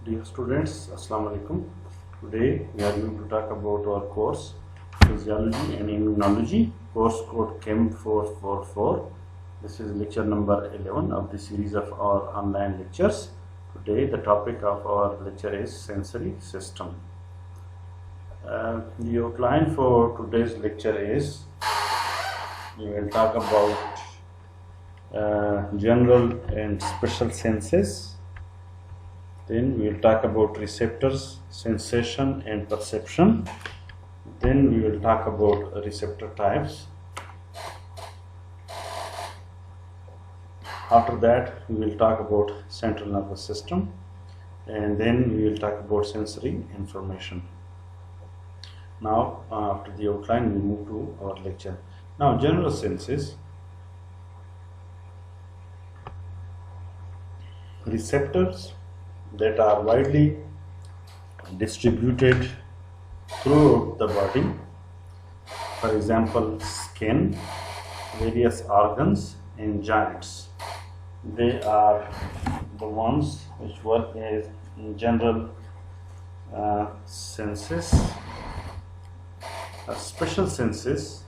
Dear students, Assalamu alaikum. Today we are going to talk about our course Physiology and Immunology, course code CHEM444. This is lecture number 11 of the series of our online lectures. Today the topic of our lecture is sensory system. The outline for today's lecture is we will talk about general and special senses. Then we will talk about receptors, sensation and perception. Then we will talk about receptor types. After that we will talk about central nervous system, and then we will talk about sensory information. Now after the outline we move to our lecture. Now general senses. Receptors that are widely distributed throughout the body, for example skin, various organs and joints. They are the ones which work as general senses. Special senses,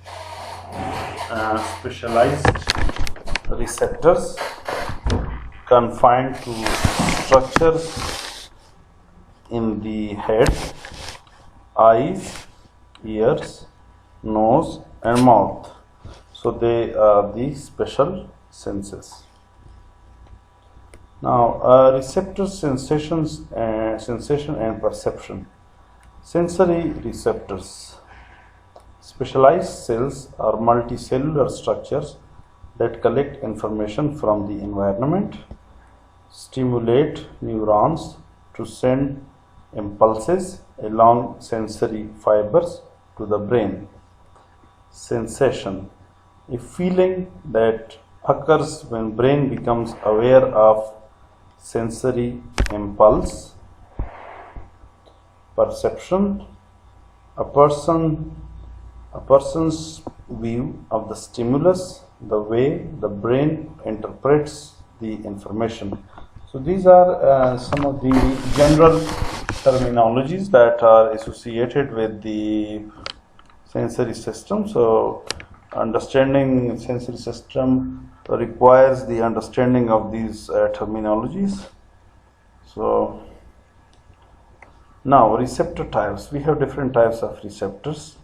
specialized receptors confined to structures in the head, eyes, ears, nose and mouth. So they are the special senses. Now receptor sensation and perception. Sensory receptors. Specialized cells are multicellular structures that collect information from the environment, stimulate neurons to send impulses along sensory fibers to the brain. Sensation, a feeling that occurs when brain becomes aware of sensory impulse. Perception, a person's view of the stimulus, the way the brain interprets the information. So these are some of the general terminologies that are associated with the sensory system. So understanding sensory system requires the understanding of these terminologies. So now receptor types. We have different types of receptors.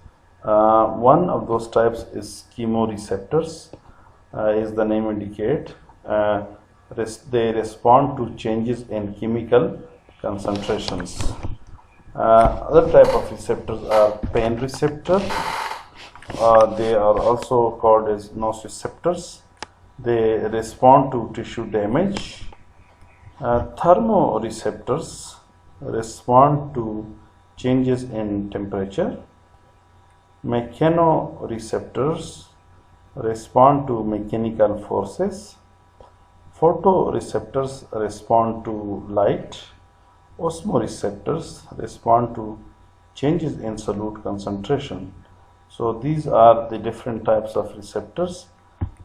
One of those types is chemoreceptors, as the name indicate. They respond to changes in chemical concentrations. Other type of receptors are pain receptor. They are also called as nociceptors. They respond to tissue damage. Thermoreceptors respond to changes in temperature. Mechanoreceptors respond to mechanical forces. Photoreceptors respond to light. Osmoreceptors respond to changes in solute concentration. So these are the different types of receptors.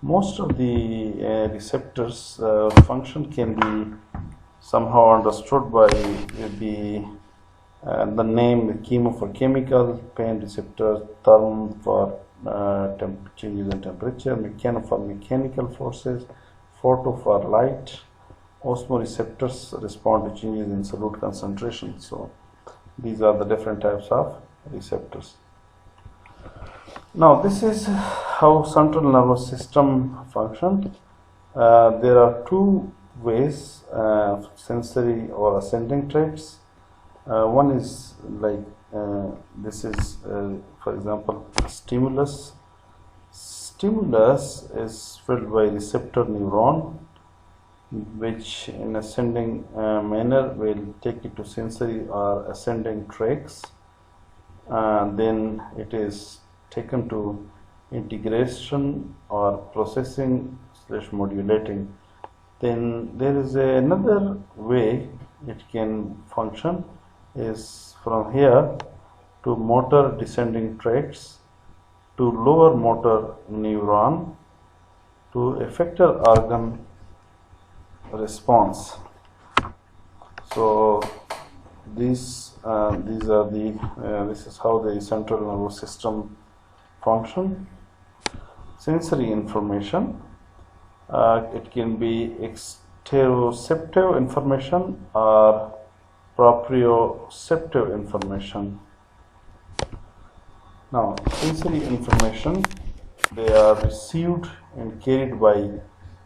Most of the receptors function can be somehow understood by the name chemo for chemical, pain receptor, therm for changes in temperature, mechano for mechanical forces, photo for light. Osmoreceptors respond to changes in solute concentration. So these are the different types of receptors. Now this is how central nervous system functions. There are two ways of sensory or ascending traits. One is like this is for example stimulus. Stimulus is filled by receptor neuron, which in ascending manner will take it to sensory or ascending tracts. Then it is taken to integration or processing / modulating. Then there is another way it can function is from here to motor descending tracts, to lower motor neuron, to effector organ response. So these are the this is how the central nervous system function. Sensory information, it can be exteroceptive information or proprioceptive information. Now, sensory information, they are received and carried by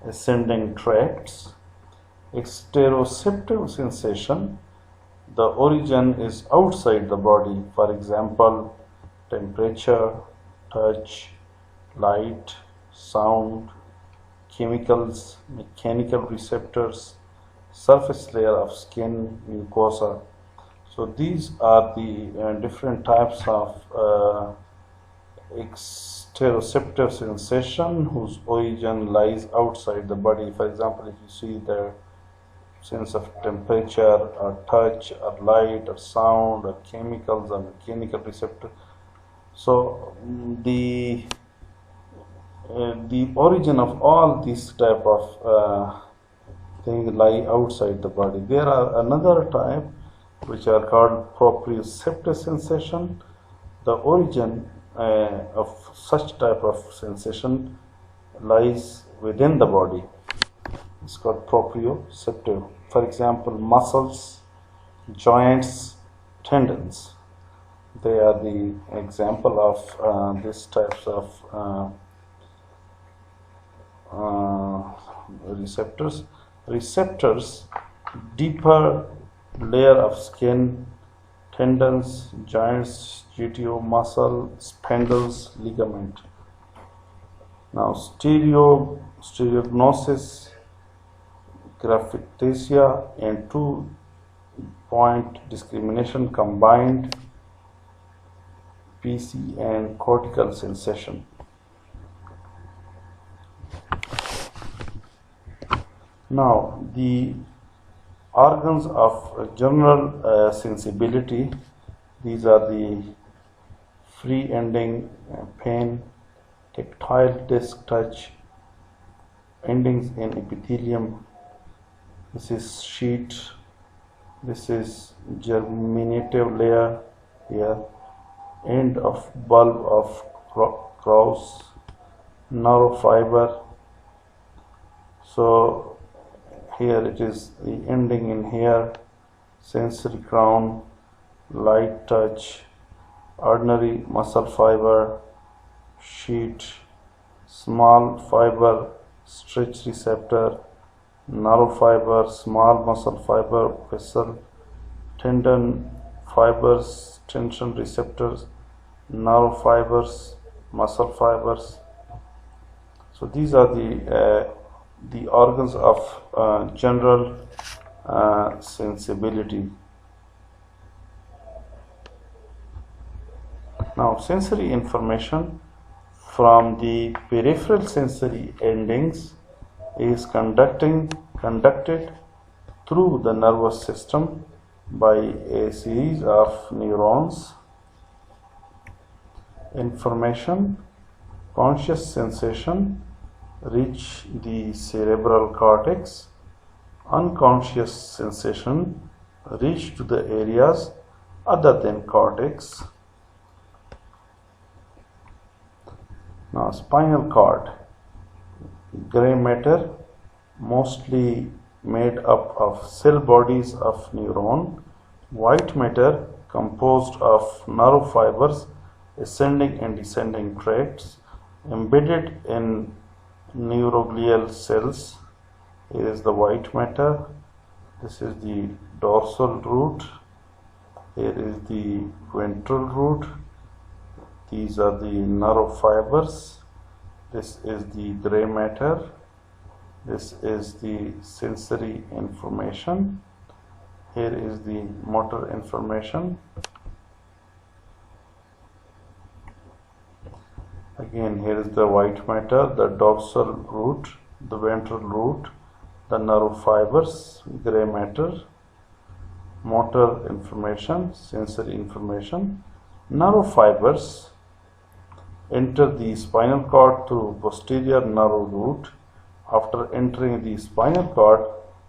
ascending tracts. Exteroceptive sensation, the origin is outside the body. For example, temperature, touch, light, sound, chemicals, mechanical receptors, surface layer of skin, mucosa. So these are the different types of exteroceptive sensation whose origin lies outside the body. For example, if you see the sense of temperature or touch or light or sound or chemicals or mechanical receptor. So the origin of all these type of things lie outside the body. There are another type which are called proprioceptive sensation. The origin of such type of sensation lies within the body. It's called proprioceptive. For example, muscles, joints, tendons. They are the example of these types of receptors. Receptors, deeper layer of skin, tendons, joints, GTO, muscle, spindles, ligament. Now, stereognosis, graphictasia, and 2-point discrimination combined, PC and cortical sensation. Now, the organs of general sensibility, these are the free ending pain, tactile disc touch, endings in epithelium. This is sheet, this is germinative layer here, end of bulb of Krauss, narrow fiber. So here it is the ending in here, sensory crown, light touch, ordinary muscle fiber, sheet, small fiber, stretch receptor, narrow fiber, small muscle fiber, vessel, tendon fibers, tension receptors, narrow fibers, muscle fibers. So these are the organs of general sensibility. Now, sensory information from the peripheral sensory endings is conducted through the nervous system by a series of neurons. Information, conscious sensation reach the cerebral cortex, unconscious sensation reach to the areas other than cortex. Now, spinal cord, gray matter mostly made up of cell bodies of neuron, white matter composed of nerve fibers, ascending and descending tracts embedded in neuroglial cells. Here is the white matter, this is the dorsal root, here is the ventral root, these are the nerve fibers, this is the gray matter, this is the sensory information, here is the motor information. Again, here is the white matter, the dorsal root, the ventral root, the nerve fibers, gray matter, motor information, sensory information. Nerve fibers enter the spinal cord through posterior nerve root. After entering the spinal cord,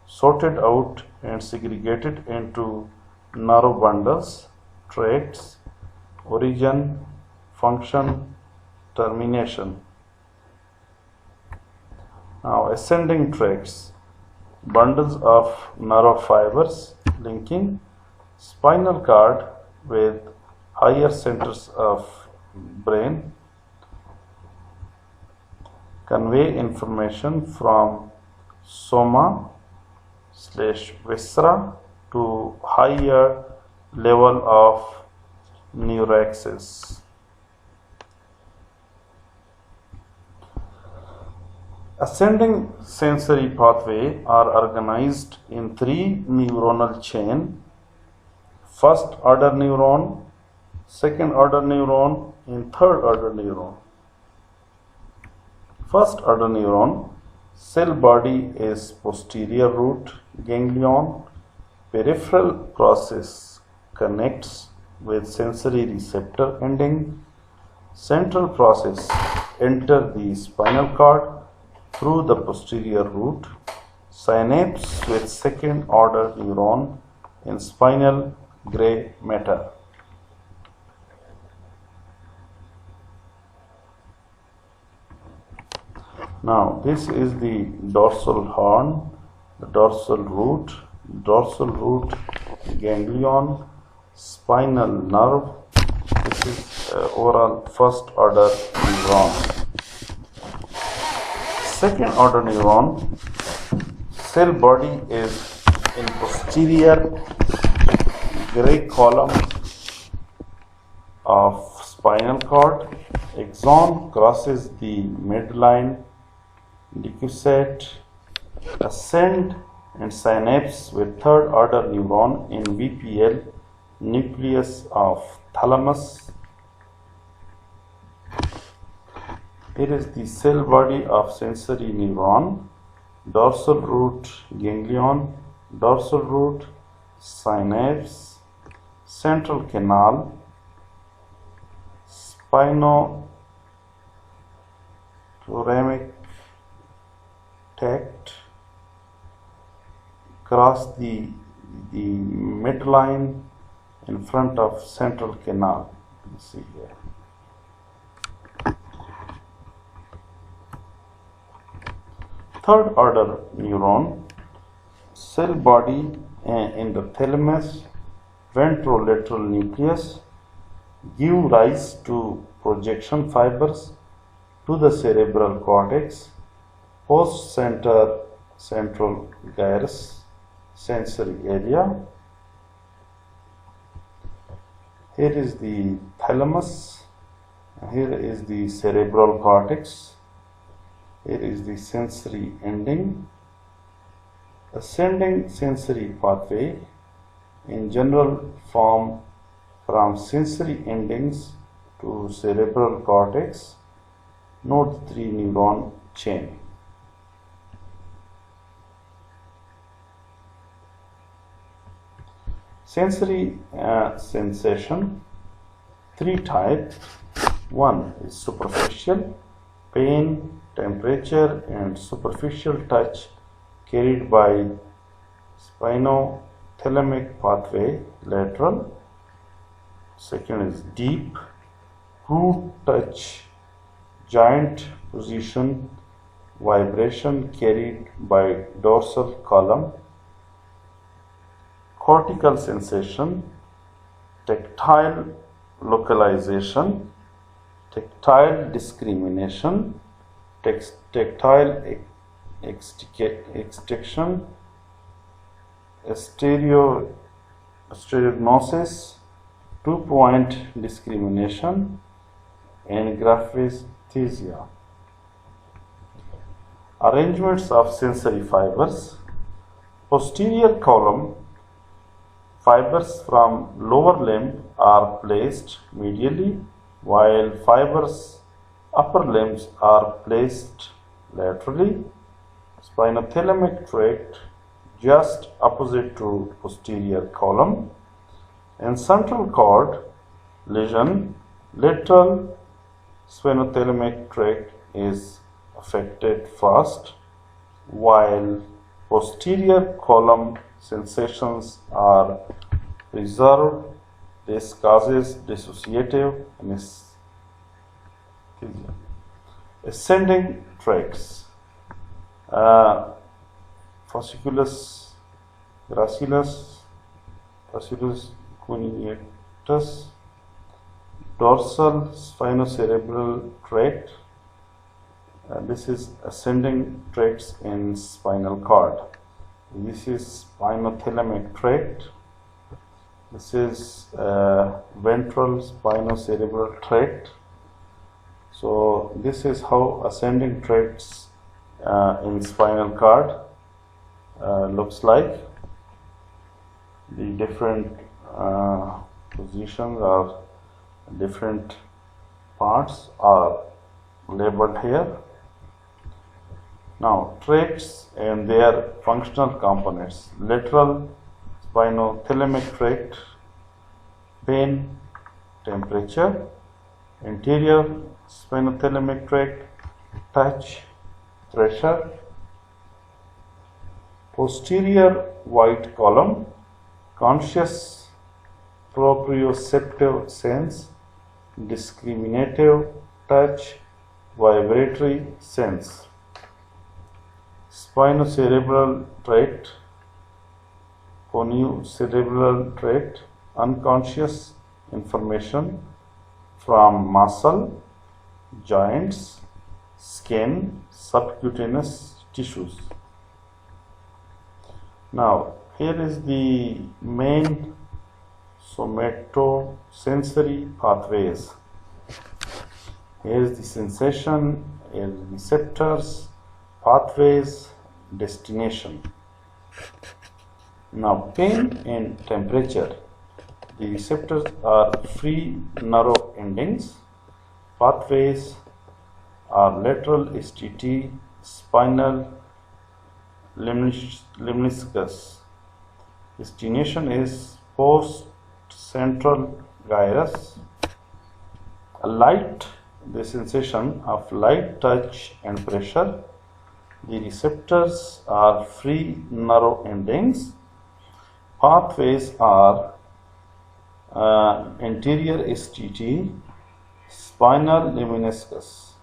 sorted out and segregated into nerve bundles, tracts, origin, function, termination. Now ascending tracts, bundles of nerve fibers linking spinal cord with higher centers of brain, convey information from soma/viscera to higher level of neuraxis. Ascending sensory pathway are organized in three neuronal chain: first order neuron, second order neuron, and third order neuron. First order neuron cell body is posterior root ganglion. Peripheral process connects with sensory receptor ending. Central process enter the spinal cord through the posterior root. Synapse with second order neuron in spinal gray matter. Now this is the dorsal horn, the dorsal root ganglion, spinal nerve. This is overall first order neuron. Second order neuron, cell body is in posterior gray column of spinal cord. Axon crosses the midline decussate, ascend and synapse with third order neuron in VPL nucleus of thalamus. Here is the cell body of sensory neuron: dorsal root ganglion, dorsal root, synapse, central canal, spinothalamic tract, cross the midline in front of central canal. You can see here. Third order neuron, cell body in the thalamus, ventrolateral nucleus, give rise to projection fibers to the cerebral cortex, post central gyrus sensory area. Here is the thalamus, here is the cerebral cortex, here is the sensory ending. Ascending sensory pathway in general form from sensory endings to cerebral cortex. Note the 3 neuron chain. Sensory sensation, 3 types. One is superficial, pain, temperature and superficial touch carried by spinothalamic pathway lateral. Second is deep, root touch, joint position, vibration carried by dorsal column. Cortical sensation, tactile localization, tactile discrimination, tactile extraction, stereognosis, 2-point discrimination, and graphesthesia. Arrangements of sensory fibers. Posterior column fibers from lower limb are placed medially, while fibers upper limbs are placed laterally. Spinothalamic tract just opposite to posterior column. And central cord lesion, lateral spinothalamic tract is affected first, while posterior column sensations are preserved. This causes dissociative anesthesia. Ascending tracts. Fasciculus gracilis, fasciculus cuneatus, dorsal spinocerebral tract. This is ascending tracts in spinal cord. This is spinothalamic tract. This is ventral spinocerebral tract. So this is how ascending tracts in spinal cord looks like. The different positions or different parts are labeled here. Now, tracts and their functional components. Lateral spinothalamic tract, pain, temperature. Anterior spinothalamic tract, touch, pressure. Posterior white column, conscious proprioceptive sense, discriminative touch, vibratory sense. Spinocerebral tract, coniocerebral tract, unconscious information from muscle, joints, skin, subcutaneous tissues. Now, here is the main somatosensory pathways. Here is the sensation, here is the receptors, pathways, destination. Now, pain and temperature. The receptors are free nerve endings. Pathways are lateral STT, spinal, lemniscus. Destination is post-central gyrus. Light, the sensation of light touch and pressure. The receptors are free nerve endings. Pathways are anterior STT, spinal lemniscus.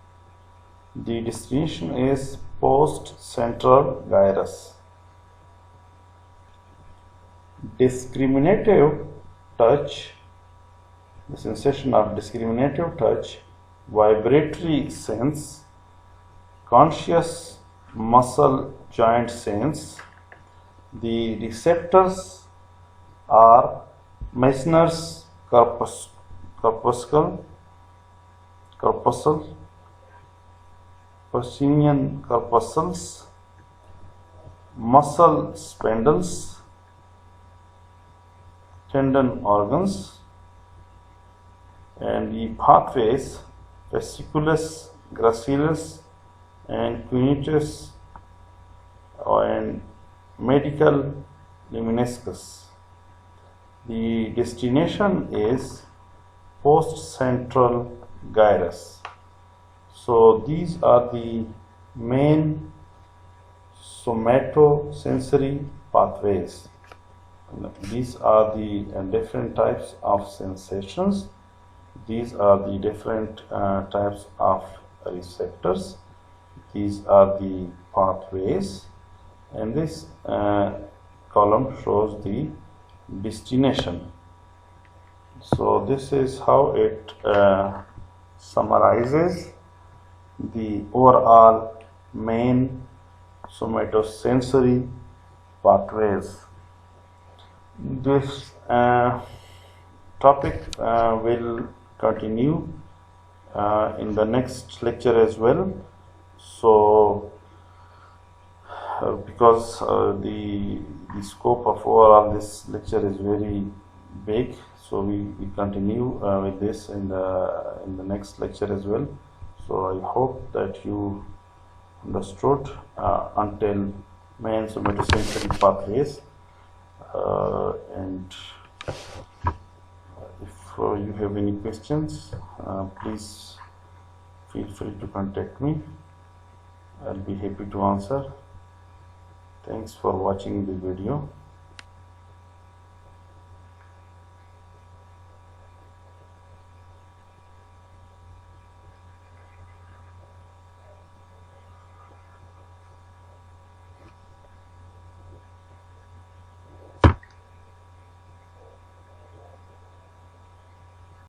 The destination is post-central gyrus. Discriminative touch, the sensation of discriminative touch, vibratory sense, conscious muscle joint sense. The receptors are Meissner's corpuscle, Pacinian corpuscles, muscle spindles, tendon organs, and the pathways fasciculus gracilis and cuneatus and medial lemniscus. The destination is post-central gyrus. So these are the main somatosensory pathways. These are the different types of sensations. These are the different types of receptors. These are the pathways, and this column shows the destination. So this is how it summarizes the overall main somatosensory pathways. This topic will continue in the next lecture as well. So because the scope of overall this lecture is very big, so we continue with this in the next lecture as well. So I hope that you understood until main somatosensory pathways, and if you have any questions, please feel free to contact me. I'll be happy to answer. Thanks for watching the video.